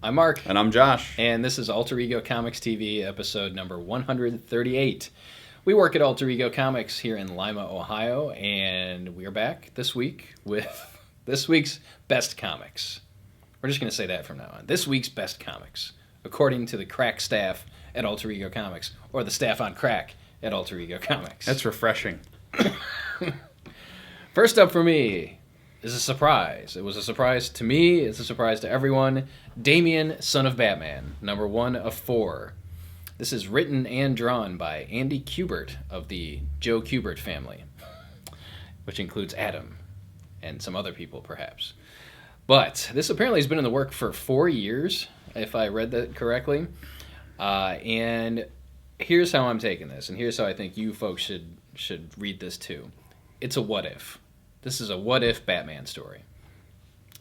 I'm Mark. And I'm Josh. And this is Alter Ego Comics TV, episode number 138. We work at Alter Ego Comics here in Lima, Ohio, and we're back this week with this week's best comics. We're just going to say that from now on. This week's best comics, according to the crack staff at Alter Ego Comics, or the staff on crack at Alter Ego Comics. That's refreshing. First up for me is a surprise. It was a surprise to me. It's a surprise to everyone. Damian, Son of Batman, number 1 of 4. This is written and drawn by Andy Kubert of the Joe Kubert family, which includes Adam and some other people, perhaps. But this apparently has been in the work for 4 years, if I read that correctly. And here's how I'm taking this, and here's how I think you folks should read this too. It's a what if. This is a what if Batman story.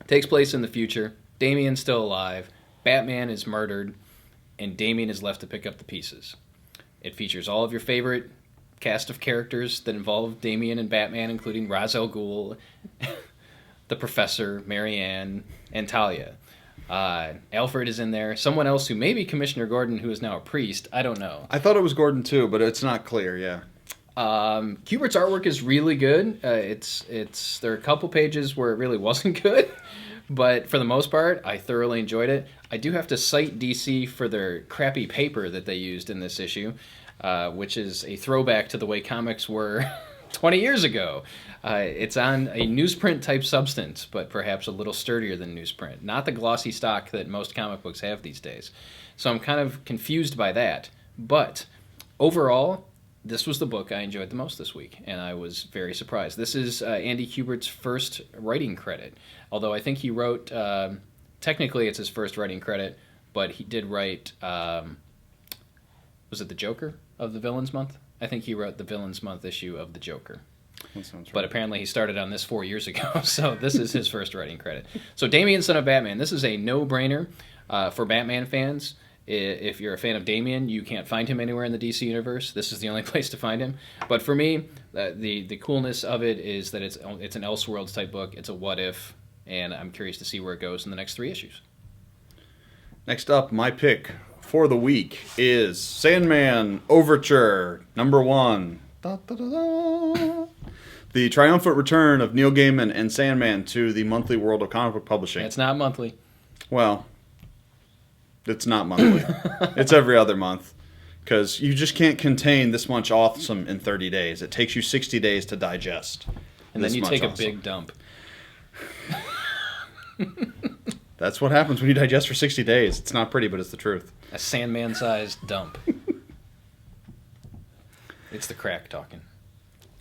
It takes place in the future. Damian's still alive. Batman is murdered, and Damian is left to pick up the pieces. It features all of your favorite cast of characters that involve Damian and Batman, including Ra's al Ghul, the Professor, Marianne, and Talia. Alfred is in there. Someone else who may be Commissioner Gordon, who is now a priest. I don't know. I thought it was Gordon too, but it's not clear. Yeah. Kubert's artwork is really good. There are a couple pages where it really wasn't good, but for the most part, I thoroughly enjoyed it. I do have to cite DC for their crappy paper that they used in this issue, which is a throwback to the way comics were 20 years ago. It's on a newsprint type substance, but perhaps a little sturdier than newsprint. Not the glossy stock that most comic books have these days. So I'm kind of confused by that. But overall, this was the book I enjoyed the most this week, and I was very surprised. This is Andy Kubert's first writing credit, although I think he wrote, technically it's his first writing credit, but he did write, was it The Joker of the Villains Month? I think he wrote the Villains Month issue of The Joker. That sounds right. But apparently he started on this 4 years ago, so this is his first writing credit. So Damian, Son of Batman, this is a no-brainer for Batman fans. If you're a fan of Damian, you can't find him anywhere in the DC universe. This is the only place to find him. But for me, the coolness of it is that it's an Elseworlds type book. It's a what if, and I'm curious to see where it goes in the next 3 issues. Next up, my pick for the week is Sandman Overture, number 1. Da, da, da, da. The triumphant return of Neil Gaiman and Sandman to the monthly world of comic book publishing. It's not monthly. Well, it's not monthly. It's every other month. Because you just can't contain this much awesome in 30 days. It takes you 60 days to digest. And then you take a big dump. That's what happens when you digest for 60 days. It's not pretty, but it's the truth. A Sandman-sized dump. It's the crack talking.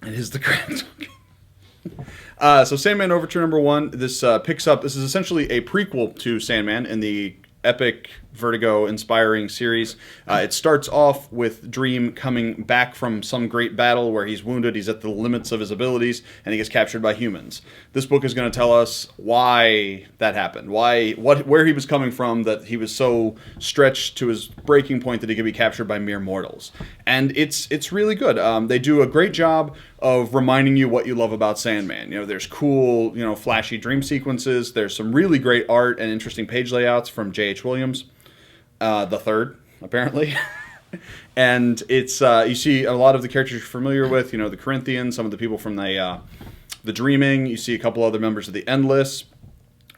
It is the crack talking. So Sandman Overture number 1. This picks up. This is essentially a prequel to Sandman in the epic Vertigo-inspiring series. It starts off with Dream coming back from some great battle where he's wounded, he's at the limits of his abilities, and he gets captured by humans. This book is going to tell us why that happened, where he was coming from, that he was so stretched to his breaking point that he could be captured by mere mortals. And it's really good. They do a great job of reminding you what you love about Sandman. You know, there's cool, flashy dream sequences. There's some really great art and interesting page layouts from J.H. Williams. The third, apparently. And it's you see a lot of the characters you're familiar with, the Corinthians, some of the people from the Dreaming. You see a couple other members of the Endless.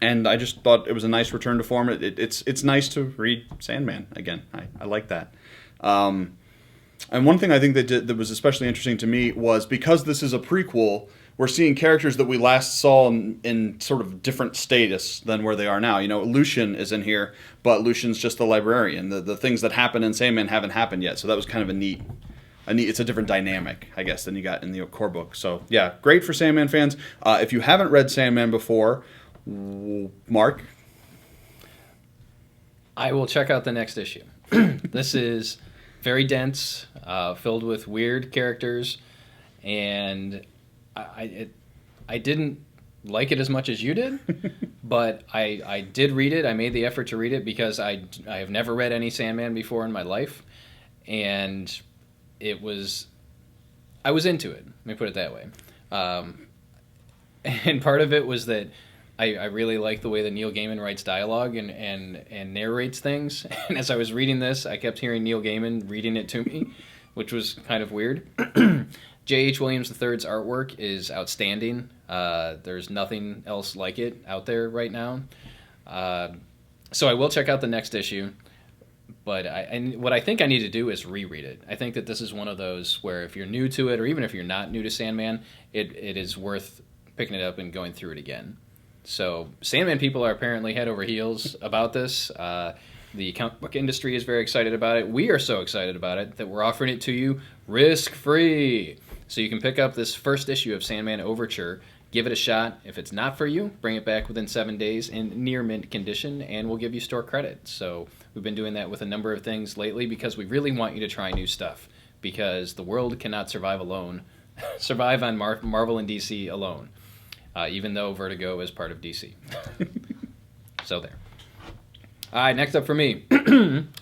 And I just thought it was a nice return to form. It's nice to read Sandman again. I like that. And one thing I think that was especially interesting to me was because this is a prequel, we're seeing characters that we last saw in sort of different status than where they are now. Lucian is in here, but Lucian's just the librarian. The things that happen in Sandman haven't happened yet, so that was kind of a neat. It's a different dynamic, I guess, than you got in the core book. So yeah, great for Sandman fans. If you haven't read Sandman before, Mark, I will check out the next issue. This is very dense, filled with weird characters, and I didn't like it as much as you did, but I did read it. I made the effort to read it because I have never read any Sandman before in my life, and I was into it. Let me put it that way. And part of it was that I really like the way that Neil Gaiman writes dialogue and narrates things. And as I was reading this, I kept hearing Neil Gaiman reading it to me, which was kind of weird. J.H. Williams III's artwork is outstanding. There's nothing else like it out there right now. So I will check out the next issue. But what I think I need to do is reread it. I think that this is one of those where if you're new to it, or even if you're not new to Sandman, it is worth picking it up and going through it again. So Sandman people are apparently head over heels about this. The comic book industry is very excited about it. We are so excited about it that we're offering it to you risk-free. So you can pick up this first issue of Sandman Overture, give it a shot. If it's not for you, bring it back within 7 days in near mint condition, and we'll give you store credit. So we've been doing that with a number of things lately because we really want you to try new stuff, because the world cannot survive alone, survive on Marvel and DC alone, even though Vertigo is part of DC. So there. All right, next up for me,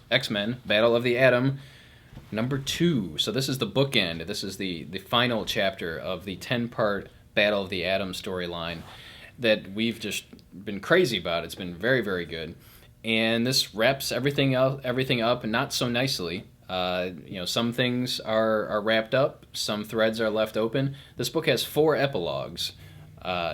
X-Men, Battle of the Atom, number 2. So this is the bookend. This is the final chapter of the 10-part Battle of the Atom storyline that we've just been crazy about. It's been very, very good. And this wraps everything up, and not so nicely. Some things are wrapped up, some threads are left open. This book has 4 epilogues.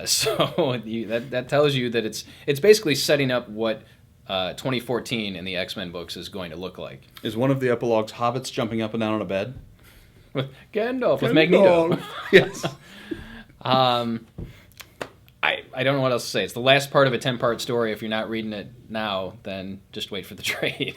So that tells you that it's basically setting up what 2014 in the X-Men books is going to look like. Is one of the epilogues hobbits jumping up and down on a bed? With Gandalf. With Magneto. Yes. I don't know what else to say. It's the last part of a 10-part story. If you're not reading it now, then just wait for the trade.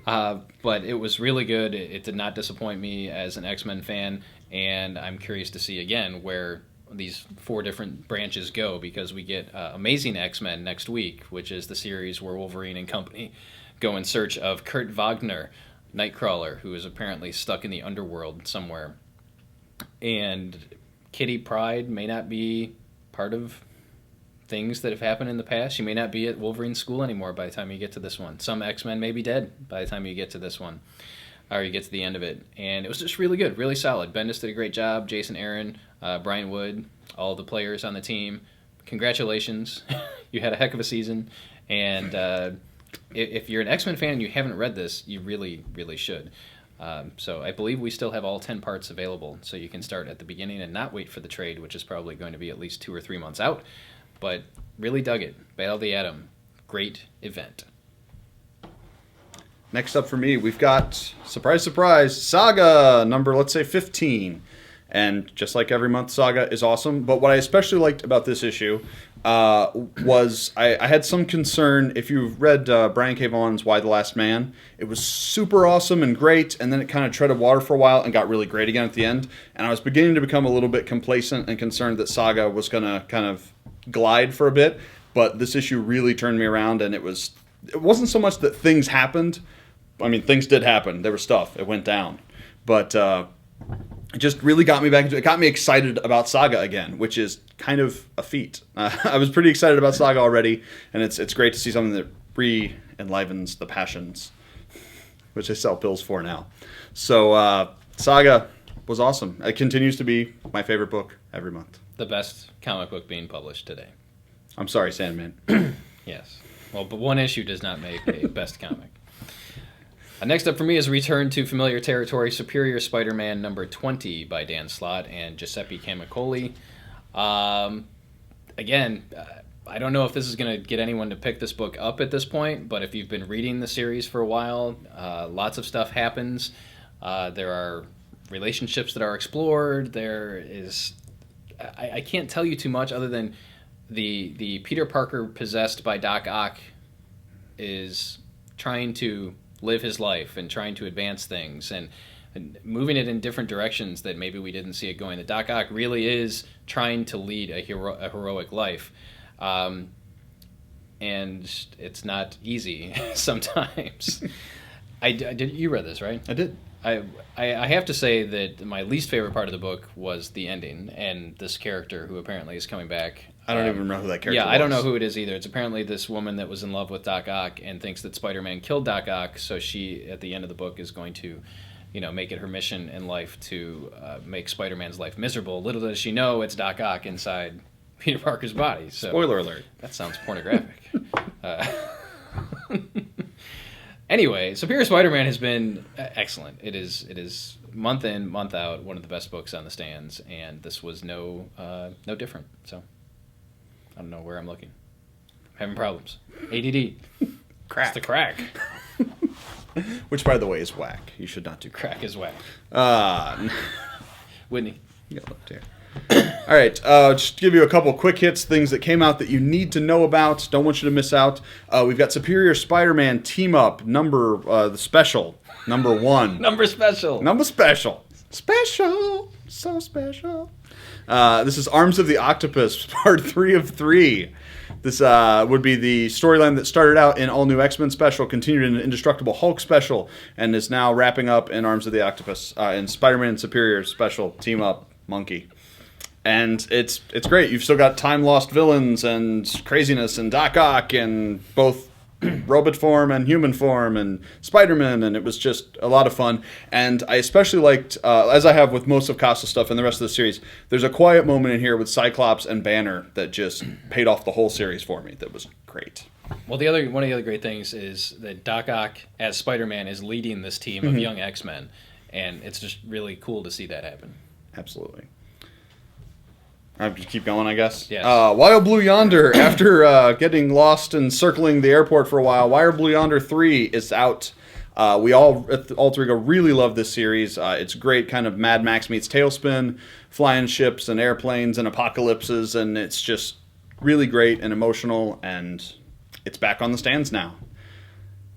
But it was really good. It did not disappoint me as an X-Men fan, and I'm curious to see again where these 4 different branches go, because we get Amazing X-Men next week, which is the series where Wolverine and company go in search of Kurt Wagner, Nightcrawler, who is apparently stuck in the underworld somewhere. And Kitty Pryde may not be part of things that have happened in the past. She may not be at Wolverine's school anymore by the time you get to this one. Some X-Men may be dead by the time you get to this one, or you get to the end of it. And it was just really good, really solid. Bendis did a great job. Jason Aaron, Brian Wood, all the players on the team. Congratulations. You had a heck of a season. And if you're an X-Men fan and you haven't read this, you really, really should. So I believe we still have all 10 parts available, so you can start at the beginning and not wait for the trade, which is probably going to be at least 2 or 3 months out. But really dug it. Battle of the Atom. Great event. Next up for me, we've got, surprise, surprise, Saga, number, let's say, 15. And just like every month, Saga is awesome. But what I especially liked about this issue was I had some concern. If you've read Brian K. Vaughan's Y the Last Man, it was super awesome and great, and then it kind of treaded water for a while and got really great again at the end. And I was beginning to become a little bit complacent and concerned that Saga was going to kind of glide for a bit. But this issue really turned me around, and it wasn't so much that things happened. I mean, things did happen. There was stuff. It went down. But it just really got me back into it. It got me excited about Saga again, which is kind of a feat. I was pretty excited about Saga already, and it's great to see something that re-enlivens the passions, which I sell pills for now. So Saga was awesome. It continues to be my favorite book every month. The best comic book being published today. I'm sorry, Sandman. Yes. Well, but one issue does not make a best comic. Next up for me is Return to Familiar Territory, Superior Spider-Man number 20 by Dan Slott and Giuseppe Camicoli. Again, I don't know if this is going to get anyone to pick this book up at this point, but if you've been reading the series for a while, lots of stuff happens. There are relationships that are explored. There is... I can't tell you too much other than the Peter Parker possessed by Doc Ock is trying to live his life and trying to advance things and moving it in different directions that maybe we didn't see it going. The Doc Ock really is trying to lead a heroic life. And it's not easy sometimes. You read this, right? I did. I have to say that my least favorite part of the book was the ending and this character who apparently is coming back. I don't even know who that character was. Yeah, I don't know who it is either. It's apparently this woman that was in love with Doc Ock and thinks that Spider-Man killed Doc Ock, so she, at the end of the book, is going to, make it her mission in life to make Spider-Man's life miserable. Little does she know it's Doc Ock inside Peter Parker's body. So Spoiler alert. that sounds pornographic. uh, Anyway, Superior Spider-Man has been excellent. It is month in, month out, one of the best books on the stands, and this was no different. So I don't know where I'm looking. I'm having problems. ADD. Crack. It's the crack. Which, by the way, is whack. You should not do crack. Crack is whack. Whitney. You got left here. All right, just to give you a couple quick hits, things that came out that you need to know about. Don't want you to miss out. We've got Superior Spider-Man Team Up the special, number 1. Number special. Number special. Special. So special. This is Arms of the Octopus, part 3 of 3. This would be the storyline that started out in All New X-Men special, continued in an Indestructible Hulk special, and is now wrapping up in Arms of the Octopus in Spider-Man Superior special Team Up Monkey. And it's great. You've still got time-lost villains and craziness and Doc Ock and both robot form and human form and Spider-Man, and it was just a lot of fun. And I especially liked, as I have with most of Costa's stuff and the rest of the series, there's a quiet moment in here with Cyclops and Banner that just paid off the whole series for me. That was great. Well, one of the other great things is that Doc Ock, as Spider-Man, is leading this team of young X-Men, and it's just really cool to see that happen. Absolutely. I have to keep going, I guess. Yes. Wild Blue Yonder, after getting lost and circling the airport for a while, Wild Blue Yonder 3 is out. We all at the Alter Ego really love this series. It's great, kind of Mad Max meets Tailspin, flying ships and airplanes and apocalypses, and it's just really great and emotional, and it's back on the stands now.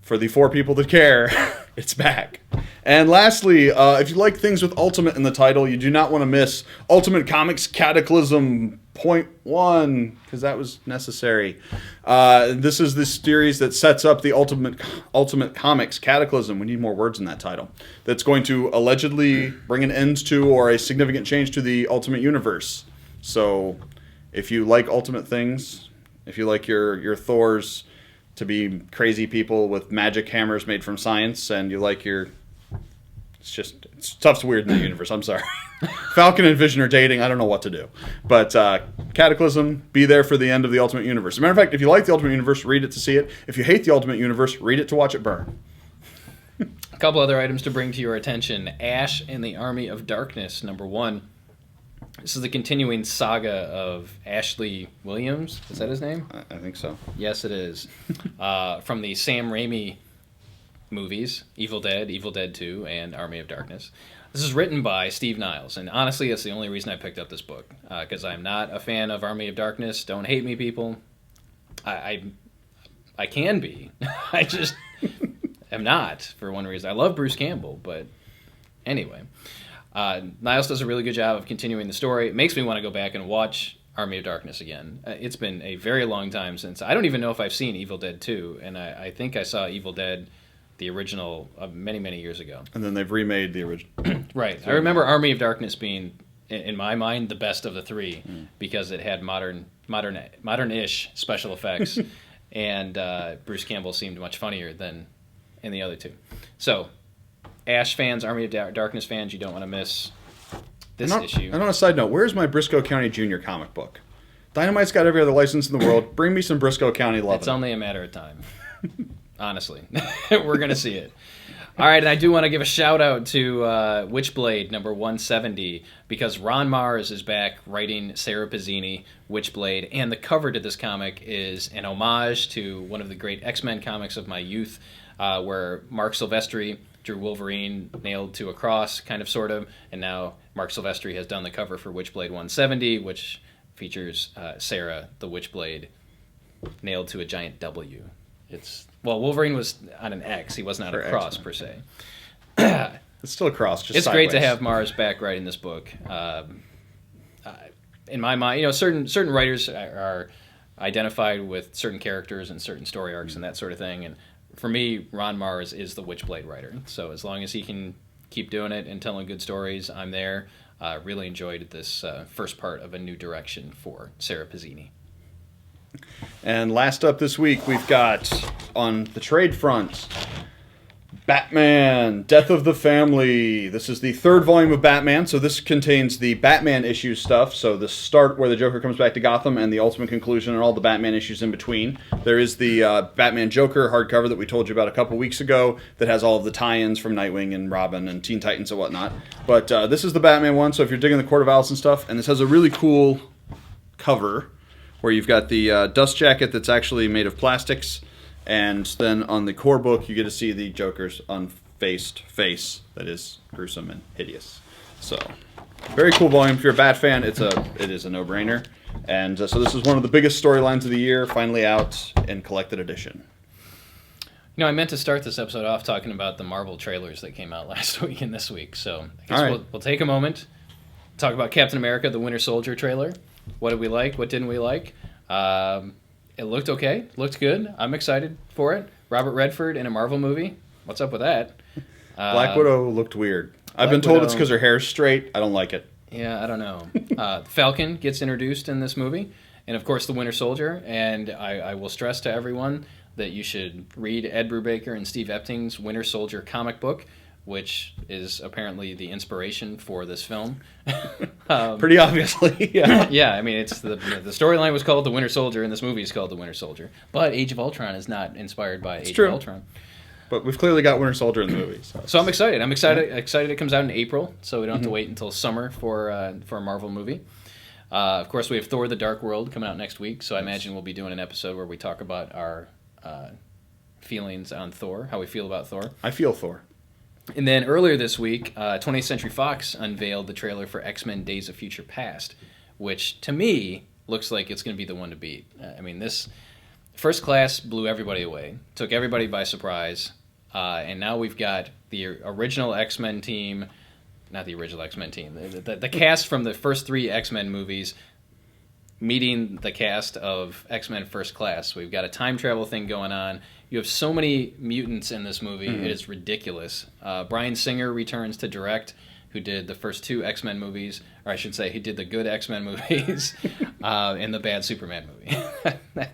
For the 4 people that care, it's back. And lastly, if you like things with Ultimate in the title, you do not want to miss Ultimate Comics Cataclysm .1, because that was necessary. This is the series that sets up the Ultimate Comics Cataclysm. We need more words in that title. That's going to allegedly bring an end to or a significant change to the Ultimate Universe. So if you like Ultimate things, if you like your Thors to be crazy people with magic hammers made from science, and you like your... Stuff's weird in the universe, I'm sorry. Falcon and Vision are dating, I don't know what to do. But Cataclysm, be there for the end of the Ultimate Universe. As a matter of fact, if you like the Ultimate Universe, read it to see it. If you hate the Ultimate Universe, read it to watch it burn. A couple other items to bring to your attention. Ash and the Army of Darkness, number 1. This is the continuing saga of Ashley Williams. Is that his name? I think so. Yes, it is. From the Sam Raimi movies, Evil Dead 2, and Army of Darkness. This is written by Steve Niles, and honestly, that's the only reason I picked up this book, because I'm not a fan of Army of Darkness. Don't hate me, people. I can be. I just am not, for one reason. I love Bruce Campbell, but anyway. Niles does a really good job of continuing the story. It makes me want to go back and watch Army of Darkness again. It's been a very long time since... I don't even know if I've seen Evil Dead 2, and I think I saw Evil Dead, the original, many, many years ago. And then they've remade the original. Right. I remember Army of Darkness being, in my mind, the best of the 3, because it had modern-ish special effects, and Bruce Campbell seemed much funnier than in the other 2. So... Ash fans, Army of Darkness fans, you don't want to miss this issue. And on a side note, where's my Briscoe County Jr. comic book? Dynamite's got every other license in the world. Bring me some Briscoe County love. It's only a matter of time. Honestly. We're going to see it. All right, and I do want to give a shout-out to Witchblade number 170, because Ron Mars is back writing Sarah Pizzini, Witchblade, and the cover to this comic is an homage to one of the great X-Men comics of my youth, where Mark Silvestri drew Wolverine nailed to a cross, kind of, sort of, and now Mark Silvestri has done the cover for Witchblade 170, which features Sarah, the Witchblade, nailed to a giant W. Wolverine was on an X, he wasn't on a cross, per se. It's still a cross, just It's sideways. great to have Mars back writing this book. In my mind, certain writers are identified with certain characters and certain story arcs and that sort of thing, and for me, Ron Mars is the Witchblade writer. So as long as he can keep doing it and telling good stories, I'm there. Really enjoyed this first part of a new direction for Sarah Pizzini. And last up this week, we've got, on the trade front, Batman, Death of the Family. This is the third volume of Batman, so this contains the Batman issue stuff, so the start where the Joker comes back to Gotham and the ultimate conclusion and all the Batman issues in between. There is the Batman Joker hardcover that we told you about a couple weeks ago that has all of the tie-ins from Nightwing and Robin and Teen Titans and whatnot. But this is the Batman one, so if you're digging the Court of Owls and stuff, and this has a really cool cover where you've got the dust jacket that's actually made of plastics. And then on the core book, you get to see the Joker's unfaced face that is gruesome and hideous. So, very cool volume. If you're a Bat fan, it is a no-brainer. And so this is one of the biggest storylines of the year, finally out in collected edition. You know, I meant to start this episode off talking about the Marvel trailers that came out last week and this week. So I guess we'll take a moment, talk about Captain America, the Winter Soldier trailer. What did we like? What didn't we like? It looked okay. Looked good. I'm excited for it. Robert Redford in a Marvel movie. What's up with that? Black Widow looked weird. I've been told it's because her hair's straight. I don't like it. Yeah, I don't know. Falcon gets introduced in this movie. And, of course, the Winter Soldier. And I will stress to everyone that you should read Ed Brubaker and Steve Epting's Winter Soldier comic book, which is apparently the inspiration for this film. Pretty obviously, yeah. Yeah, I mean, it's the storyline was called The Winter Soldier, and this movie is called The Winter Soldier. But Age of Ultron is not inspired by Age of Ultron. But we've clearly got Winter Soldier in the movie. So I'm excited. Excited it comes out in April, so we don't have to wait until summer for a Marvel movie. Of course, we have Thor: The Dark World coming out next week, so I imagine we'll be doing an episode where we talk about our feelings on Thor, how we feel about Thor. I feel Thor. And then earlier this week, 20th Century Fox unveiled the trailer for X-Men Days of Future Past, which, to me, looks like it's going to be the one to beat. I mean, this First Class blew everybody away, took everybody by surprise, and now we've got the original X-Men team, not the original X-Men team, the cast from the first 3 X-Men movies meeting the cast of X-Men First Class. We've got a time travel thing going on. You have so many mutants in this movie. It is ridiculous. Bryan Singer returns to direct, who did the first 2 X-Men movies, or I should say, he did the good X-Men movies and the bad Superman movie.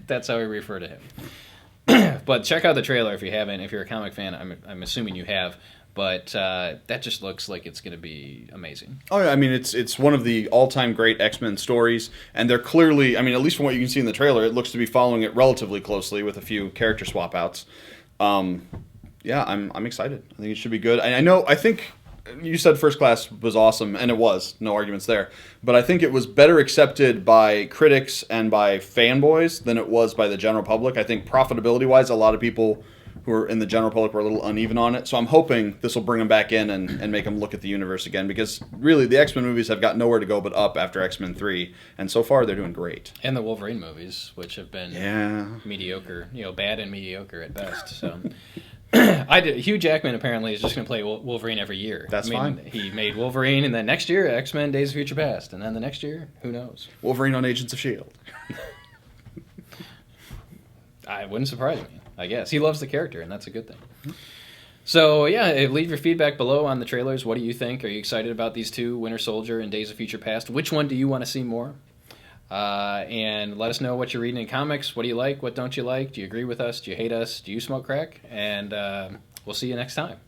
That's how we refer to him. But check out the trailer if you haven't. If you're a comic fan, I'm assuming you have. But that just looks like it's going to be amazing. Oh, yeah, I mean, it's one of the all-time great X-Men stories, and they're clearly, I mean, at least from what you can see in the trailer, it looks to be following it relatively closely with a few character swap-outs. Yeah, I'm excited. I think it should be good. I think you said First Class was awesome, and it was, no arguments there, but I think it was better accepted by critics and by fanboys than it was by the general public. I think profitability-wise, a lot of people who are in the general public were a little uneven on it. So I'm hoping this will bring them back in and make them look at the universe again, because really the X-Men movies have got nowhere to go but up after X-Men 3, and so far they're doing great. And the Wolverine movies, which have been mediocre, bad and mediocre at best. So Hugh Jackman apparently is just going to play Wolverine every year. That's fine. He made Wolverine, and then next year X-Men Days of Future Past, and then the next year, who knows? Wolverine on Agents of S.H.I.E.L.D. It wouldn't surprise me. I guess he loves the character, and that's a good thing. So yeah, leave your feedback below on the trailers. What do you think? Are you excited about these 2, Winter Soldier and Days of Future Past? Which one do you want to see more? And let us know what you're reading in comics. What do you like? What don't you like? Do you agree with us? Do you hate us? Do you smoke crack? And we'll see you next time.